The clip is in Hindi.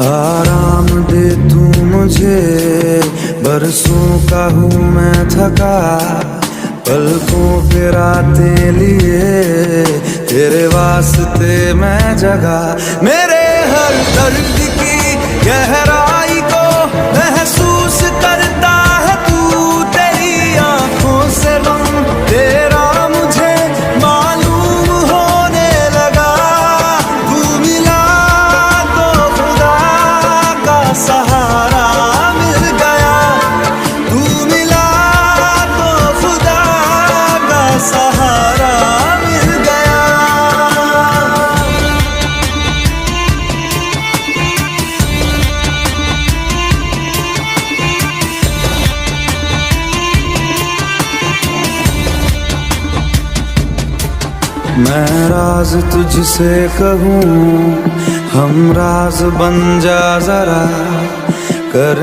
आराम दे तू मुझे, बरसों का हूँ मैं थका, पलकों पे रातें लिए तेरे वास्ते मैं जगा। मेरे हर दर्द की गहराई को महसूस करता है तू, तेरी आंखों से रंग तेरा मुझे मालूम होने लगा। तू मिला तो खुदा का सहारा मिल गया, तू मिला तो खुदा का सहारा मिल गया। मैं राज तुझसे कहूँ, हम राज बन जा जरा कर।